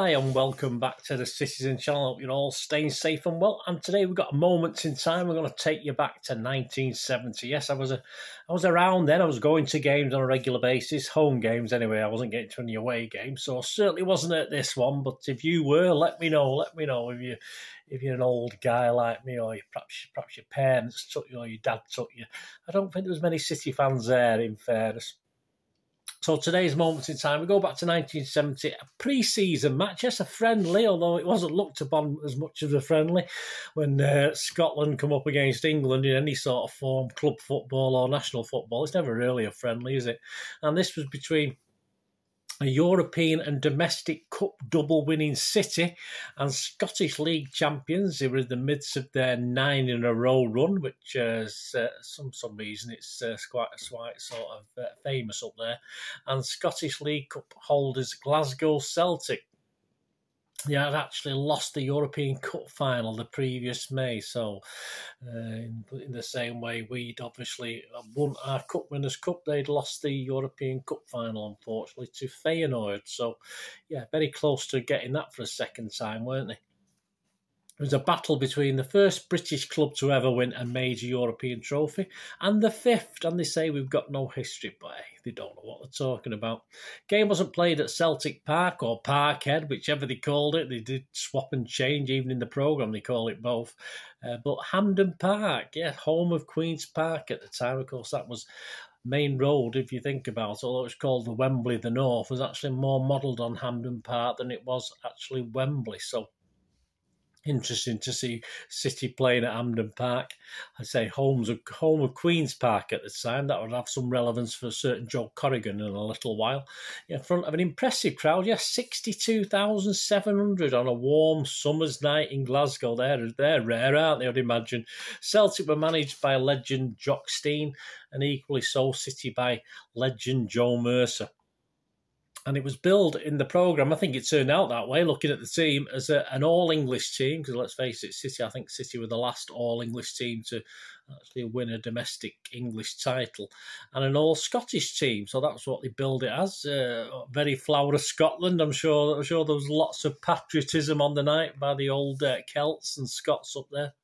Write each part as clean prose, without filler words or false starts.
Hi and welcome back to the Citizen channel. Hope you're all staying safe and well. And today we've got a moment in time. We're going to take you back to 1970. Yes, I was around then. I was going to games on a regular basis, home games anyway. I wasn't getting to any away games, so I certainly wasn't at this one. But if you were, let me know. Let me know if you're an old guy like me, or perhaps your parents took you, or your dad took you. I don't think there was many City fans there, in fairness. So today's moment in time, we go back to 1970, a pre-season match. Yes, a friendly, although it wasn't looked upon as much as a friendly when Scotland come up against England in any sort of form, club football or national football. It's never really a friendly, is it? And this was between a European and domestic cup double winning City and Scottish League champions. They were in the midst of their 9-in-a-row run, which some reason it's quite sort of famous up there. And Scottish League Cup holders Glasgow Celtic. They had actually lost the European Cup final the previous May, so in the same way we'd obviously won our Cup Winners' Cup, they'd lost the European Cup final, unfortunately, to Feyenoord. So, yeah, very close to getting that for a second time, weren't they? It was a battle between the first British club to ever win a major European trophy and the fifth. And they say we've got no history, but they don't know what they're talking about. Game wasn't played at Celtic Park or Parkhead, whichever they called it. They did swap and change, even in the programme they call it both. But Hampden Park, yeah, home of Queen's Park at the time. Of course, that was Main Road, if you think about it, although it's called the Wembley the North, was actually more modelled on Hampden Park than it was actually Wembley. So, interesting to see City playing at Hampden Park. I say home of Queen's Park at the time. That would have some relevance for a certain Joe Corrigan in a little while. In front of an impressive crowd, yes, 62,700 on a warm summer's night in Glasgow. They're rare, aren't they, I'd imagine. Celtic were managed by legend Jock Stein, and equally so City by legend Joe Mercer. And it was billed in the programme, I think it turned out that way, looking at the team, as an all-English team, because let's face it, I think City were the last all-English team to actually win a domestic English title, and an all-Scottish team, so that's what they billed it as. Very flower of Scotland. I'm sure there was lots of patriotism on the night by the old Celts and Scots up there.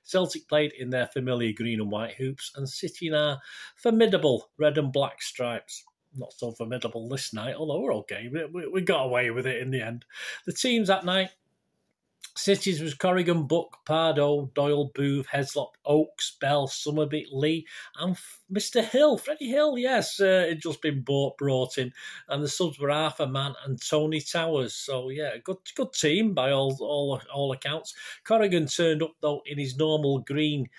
Celtic played in their familiar green and white hoops, and City in our formidable red and black stripes. Not so formidable this night, although we're okay. We got away with it in the end. The teams that night, City's was Corrigan, Buck, Pardo, Doyle, Booth, Heslop, Oakes, Bell, Summerbee, Lee, and Mr. Hill, Freddie Hill, yes, had just been brought in. And the subs were Arthur Mann and Tony Towers. So, yeah, good team by all accounts. Corrigan turned up, though, in his normal green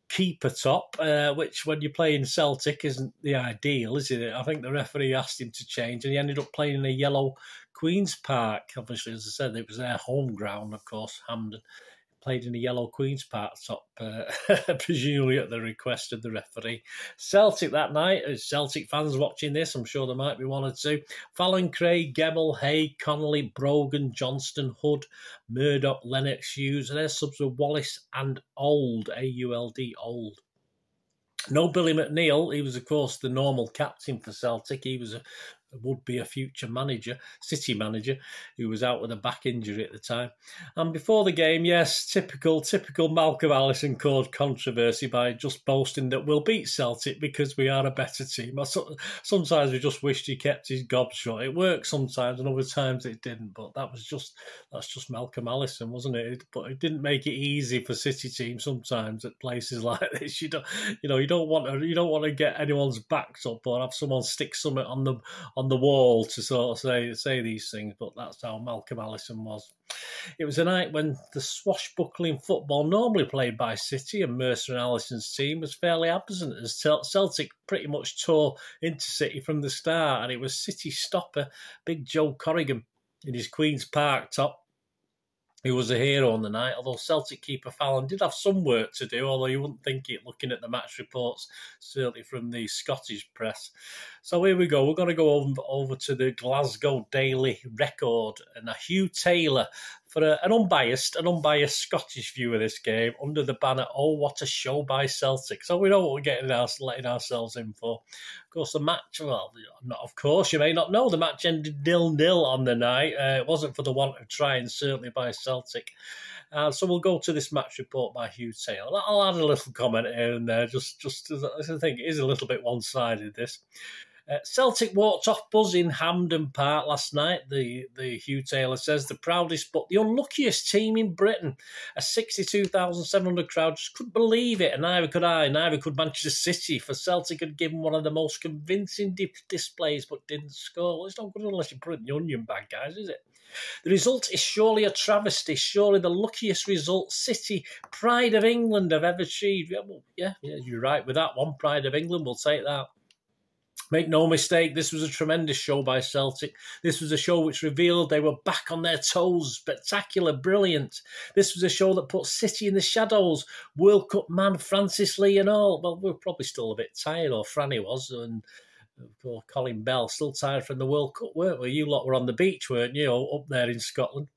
keeper top, which when you're playing Celtic isn't the ideal, is it? I think the referee asked him to change, and he ended up playing in a yellow Queen's Park. Obviously, as I said, it was their home ground, of course, Hampden. Played in a yellow Queen's Park top, presumably at the request of the referee. Celtic that night, as Celtic fans watching this, I'm sure there might be one or two. Fallon, Craig, Gebel, Hay, Connolly, Brogan, Johnston, Hood, Murdoch, Lennox, Hughes. And their subs were Wallace and Old, A-U-L-D, Old. No Billy McNeil. He was, of course, the normal captain for Celtic. He was would be a future manager, City manager, who was out with a back injury at the time. And before the game, yes, typical Malcolm Allison caused controversy by just boasting that we'll beat Celtic because we are a better team. Sometimes we just wished he kept his gob shut. It worked sometimes, and other times it didn't. But that's just Malcolm Allison, wasn't it? But it didn't make it easy for City teams sometimes at places like this. You don't want to get anyone's backs up or have someone stick something on the wall to sort of say these things, but that's how Malcolm Allison was. It was a night when the swashbuckling football normally played by City and Mercer and Allison's team was fairly absent, as Celtic pretty much tore into City from the start, and it was City stopper Big Joe Corrigan in his Queen's Park top who was a hero on the night, although Celtic keeper Fallon did have some work to do, although you wouldn't think it looking at the match reports, certainly from the Scottish press. So here we go. We're going to go over to the Glasgow Daily Record, and a Hugh Taylor for an unbiased Scottish view of this game under the banner, "Oh, what a show by Celtic." So we know what we're letting ourselves in for. Of course, the match, well, not of course, you may not know, the match ended 0-0 on the night. It wasn't for the want of trying, certainly by Celtic. So we'll go to this match report by Hugh Taylor. I'll add a little comment here and there, just as I think it is a little bit one-sided, this. Celtic walked off buzzing Hampden Park last night, the Hugh Taylor says, the proudest but the unluckiest team in Britain. A 62,700 crowd just couldn't believe it, and neither could I, neither could Manchester City, for Celtic had given one of the most convincing displays but didn't score. Well, it's not good unless you put it in the onion bag, guys, is it? The result is surely a travesty, surely the luckiest result City, Pride of England, have ever achieved. Yeah, you're right with that one. Pride of England, we'll take that. Make no mistake, this was a tremendous show by Celtic. This was a show which revealed they were back on their toes. Spectacular, brilliant. This was a show that put City in the shadows. World Cup man, Francis Lee and all. Well, we were probably still a bit tired, or Franny was, and Colin Bell, still tired from the World Cup, weren't we? You lot were on the beach, weren't you, up there in Scotland?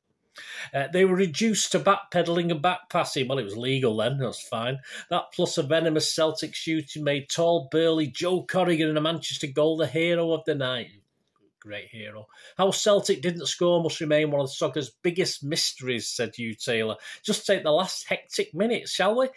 They were reduced to backpedalling and backpassing. Well, it was legal then, that's fine. That plus a venomous Celtic shooting made tall, burly Joe Corrigan and a Manchester goal the hero of the night. Great hero. How Celtic didn't score must remain one of soccer's biggest mysteries, said Hugh Taylor. Just take the last hectic minutes, shall we?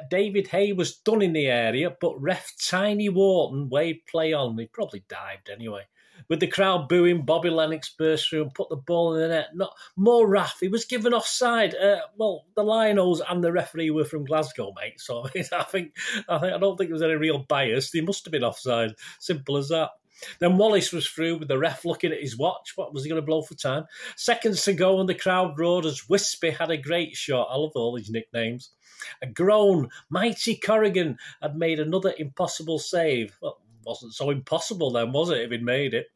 David Hay was done in the area, but ref Tiny Wharton waved play on. He probably dived anyway. With the crowd booing, Bobby Lennox burst through and put the ball in the net. Not more Raff. He was given offside. Well, the Lions and the referee were from Glasgow, mate. So I don't think there was any real bias. He must have been offside. Simple as that. Then Wallace was through with the ref looking at his watch. What was he going to blow for time? Seconds to go and the crowd roared as Wispy had a great shot. I love all these nicknames. A groan. Mighty Corrigan had made another impossible save. Well, wasn't so impossible then, was it, if he'd made it?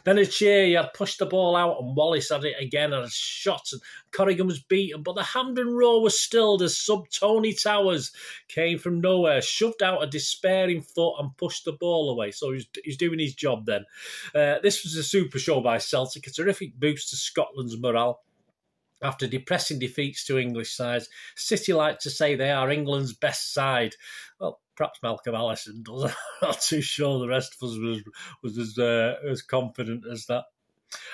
Then a cheer, he had pushed the ball out and Wallace had it again and a shot and Corrigan was beaten, but the Hampden roar was stilled as sub-Tony Towers came from nowhere, shoved out a despairing foot and pushed the ball away. So he's doing his job then. This was a super show by Celtic, a terrific boost to Scotland's morale. After depressing defeats to English sides, City like to say they are England's best side. Well, perhaps Malcolm Allison does. I'm not too sure the rest of us was as confident as that.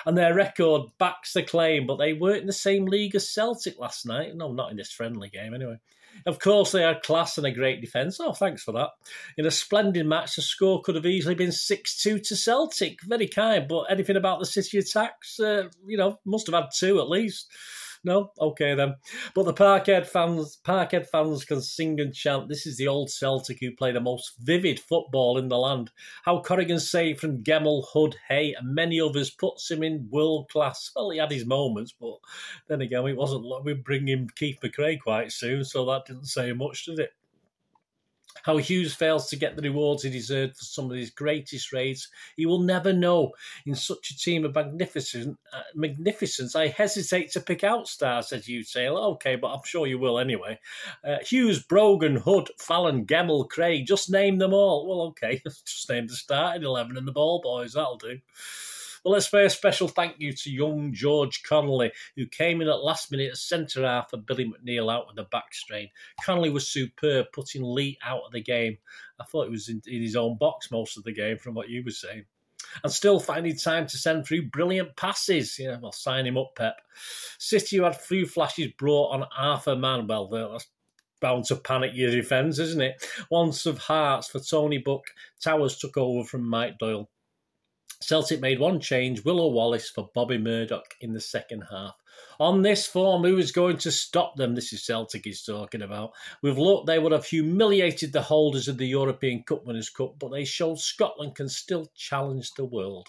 And their record backs the claim, but they weren't in the same league as Celtic last night. No, not in this friendly game anyway. Of course, they had class and a great defence. Oh, thanks for that. In a splendid match, the score could have easily been 6-2 to Celtic. Very kind, but anything about the City attacks? Must have had two at least. No? Okay, then. But the Parkhead fans can sing and chant, this is the old Celtic who play the most vivid football in the land. How Corrigan saved from Gemmell, Hood, Hay, and many others puts him in world class. Well, he had his moments, but then again, it wasn't like we'd bring in Keith McRae quite soon, so that didn't say much, did it? How Hughes fails to get the rewards he deserved for some of his greatest raids, he will never know. In such a team of magnificence, I hesitate to pick out stars, said Hugh Taylor. OK, but I'm sure you will anyway. Hughes, Brogan, Hood, Fallon, Gemmell, Craig, just name them all. Well, OK, just name the starting 11 and the ball boys, that'll do. Well, let's pay a special thank you to young George Connolly, who came in at last minute as centre-half for Billy McNeil out with a back strain. Connolly was superb, putting Lee out of the game. I thought he was in his own box most of the game from what you were saying. And still finding time to send through brilliant passes. Yeah, well, sign him up, Pep. City, who had few flashes brought on Arthur Mann. Well, that's bound to panic your defence, isn't it? Once of hearts for Tony Buck. Towers took over from Mike Doyle. Celtic made one change, Willow Wallace for Bobby Murdoch in the second half. On this form, who is going to stop them? This is Celtic he's talking about. With luck, they would have humiliated the holders of the European Cup Winners' Cup, but they showed Scotland can still challenge the world.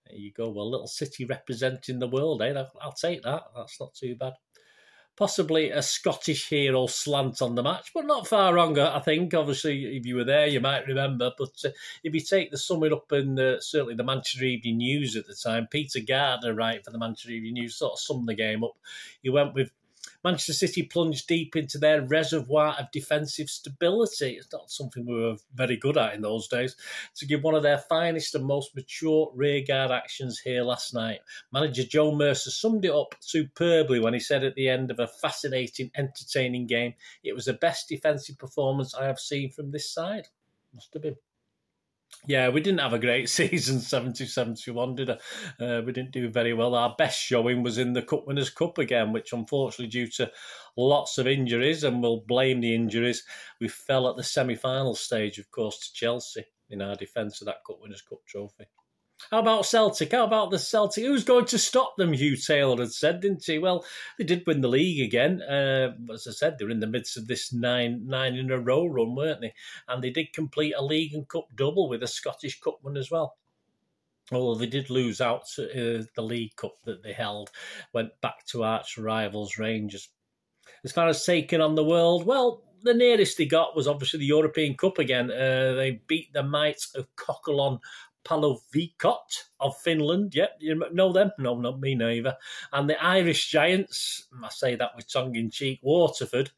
There you go, well, little City representing the world, eh? I'll take that. That's not too bad. Possibly a Scottish hero slant on the match, but not far wrong, I think. Obviously, if you were there, you might remember. But if you take the summing up in certainly the Manchester Evening News at the time, Peter Gardner, right, for the Manchester Evening News, sort of summed the game up. He went with Manchester City plunged deep into their reservoir of defensive stability. It's not something we were very good at in those days. To give one of their finest and most mature rearguard actions here last night. Manager Joe Mercer summed it up superbly when he said at the end of a fascinating, entertaining game, it was the best defensive performance I have seen from this side. Must have been. Yeah, we didn't have a great season, 70-71, did I? We didn't do very well. Our best showing was in the Cup Winners' Cup again, which unfortunately, due to lots of injuries, and we'll blame the injuries, we fell at the semi-final stage, of course, to Chelsea in our defence of that Cup Winners' Cup trophy. How about Celtic? How about the Celtic? Who's going to stop them, Hugh Taylor had said, didn't he? Well, they did win the league again. As I said, they're in the midst of this nine in a row run, weren't they? And they did complete a league and cup double with a Scottish Cup one as well. Although they did lose out to the League Cup that they held, went back to arch rivals Rangers. As far as taking on the world, well, the nearest they got was obviously the European Cup again. They beat the might of Kokkolon Palovikot of Finland. Yep, you know them? No, not me neither. And the Irish Giants, I say that with tongue-in-cheek, Waterford,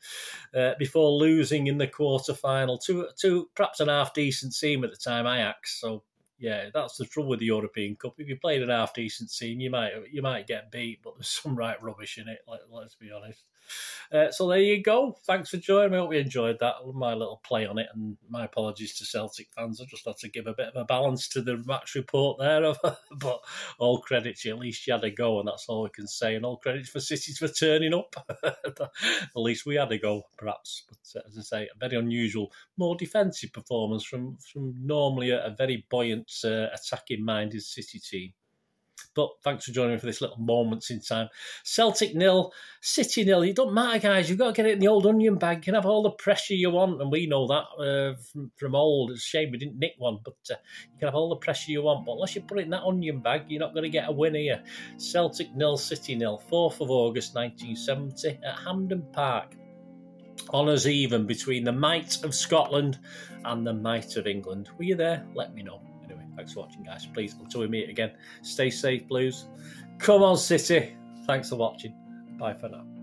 before losing in the quarter-final to perhaps an half-decent team at the time, Ajax. So, yeah, that's the trouble with the European Cup. If you played an half-decent team, you might get beat, but there's some right rubbish in it, let's be honest. So there you go. Thanks for joining me. I hope you enjoyed that, my little play on it, and my apologies to Celtic fans. I just had to give a bit of a balance to the match report there. But all credit to you. At least you had a go, and that's all I can say. And all credit for City for turning up. At least we had a go, perhaps. But as I say, a very unusual, more defensive performance from normally a very buoyant, attacking-minded City team. But thanks for joining me for this little moments in time. Celtic 0, City 0. It don't matter, guys. You've got to get it in the old onion bag. You can have all the pressure you want, and we know that from old. It's a shame we didn't nick one, but you can have all the pressure you want. But unless you put it in that onion bag, you're not going to get a win here. Celtic 0, City 0. 4th of August 1970 at Hampden Park. Honours even between the might of Scotland and the might of England. Were you there? Let me know. Thanks for watching, guys. Please, until we meet again, stay safe, Blues. Come on, City. Thanks for watching. Bye for now.